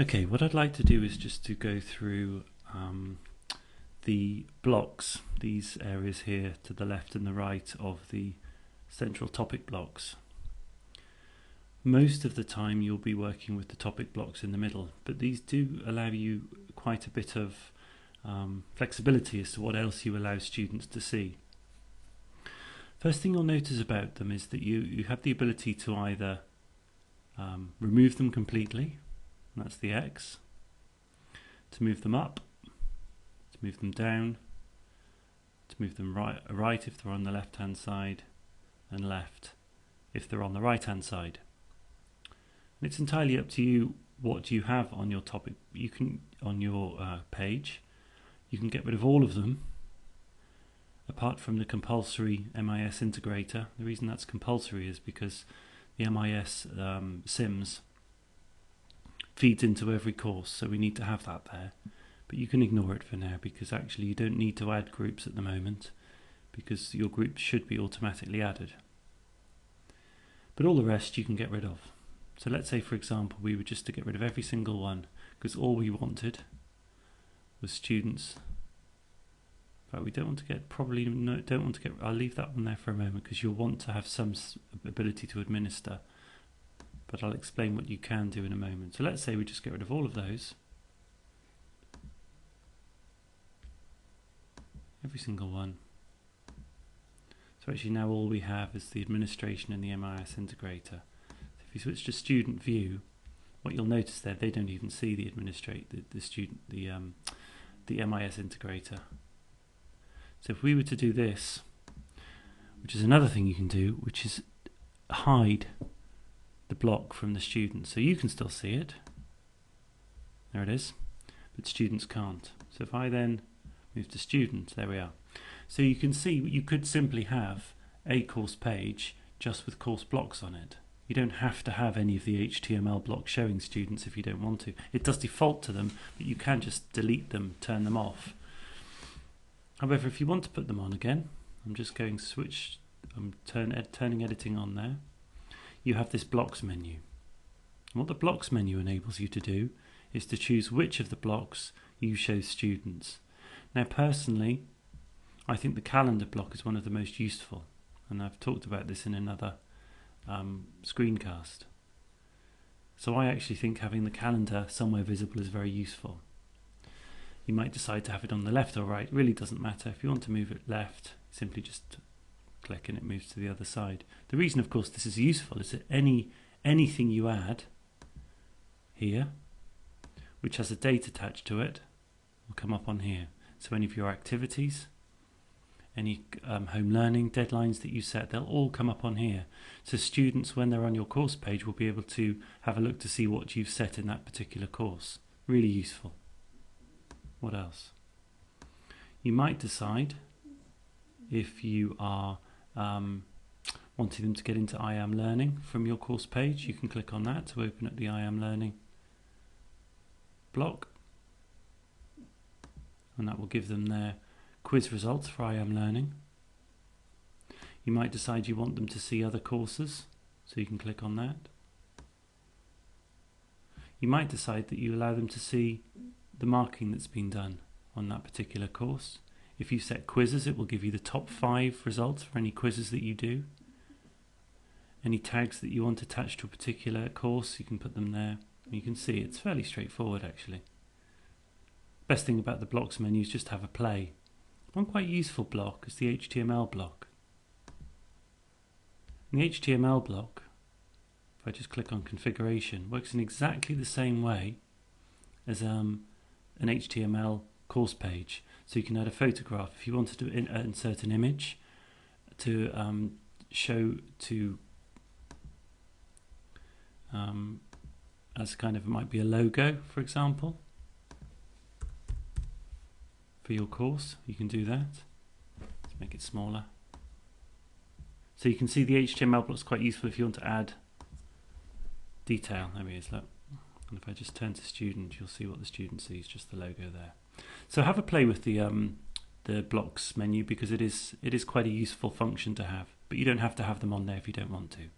Okay, what I'd like to do is just to go through the blocks, these areas here to the left and the right of the central topic blocks. Most of the time you'll be working with the topic blocks in the middle, but these do allow you quite a bit of flexibility as to what else you allow students to see. First thing you'll notice about them is that you have the ability to either remove them completely, and that's the X, to move them up, to move them down, to move them right if they're on the left hand side, and left if they're on the right hand side. And it's entirely up to you what you have on your topic. You can, on your page, you can get rid of all of them apart from the compulsory MIS integrator. The reason that's compulsory is because the MIS SIMS feeds into every course, so we need to have that there. But you can ignore it for now, because actually you don't need to add groups at the moment, because your groups should be automatically added. But all the rest you can get rid of. So let's say, for example, we were just to get rid of every single one, because all we wanted was students. But we don't want to get, I'll leave that one there for a moment, because you'll want to have some ability to administer. But I'll explain what you can do in a moment. So let's say we just get rid of all of those. Every single one. So actually now all we have is the administration and the MIS integrator. So if you switch to student view, what you'll notice there, they don't even see the the MIS integrator. So if we were to do this, which is another thing you can do, which is hide the block from the student. So you can still see it. There it is. But students can't. So if I then move to student, there we are. So you can see you could simply have a course page just with course blocks on it. You don't have to have any of the HTML blocks showing students if you don't want to. It does default to them, but you can just delete them, turn them off. However, if you want to put them on again, I'm just going switch, I'm turning editing on there. You have this blocks menu. And what the blocks menu enables you to do is to choose which of the blocks you show students. Now personally, I think the calendar block is one of the most useful, and I've talked about this in another screencast. So I actually think having the calendar somewhere visible is very useful. You might decide to have it on the left or right, it really doesn't matter. If you want to move it left, simply just click and it moves to the other side. The reason, of course, this is useful is that anything you add here, which has a date attached to it, will come up on here. So any of your activities, any home learning deadlines that you set, they'll all come up on here. So students, when they're on your course page, will be able to have a look to see what you've set in that particular course. Really useful. What else? You might decide, if you are wanting them to get into I Am Learning from your course page, you can click on that to open up the I Am Learning block, and that will give them their quiz results for I Am Learning. You might decide you want them to see other courses, so you can click on that. You might decide that you allow them to see the marking that's been done on that particular course. If you set quizzes, it will give you the top 5 results for any quizzes that you do. Any tags that you want attached to a particular course, you can put them there. You can see it's fairly straightforward actually. Best thing about the blocks menu is just have a play. One quite useful block is the HTML block. And the HTML block, if I just click on configuration, works in exactly the same way as an HTML course page. So you can add a photograph if you wanted to insert an image to show to as kind of, it might be a logo, for example, for your course. You can do that. Let's make it smaller. So you can see the HTML block is quite useful if you want to add detail. There it is, look. And if I just turn to student, you'll see what the student sees, just the logo there. So have a play with the blocks menu, because it is quite a useful function to have, but you don't have to have them on there if you don't want to.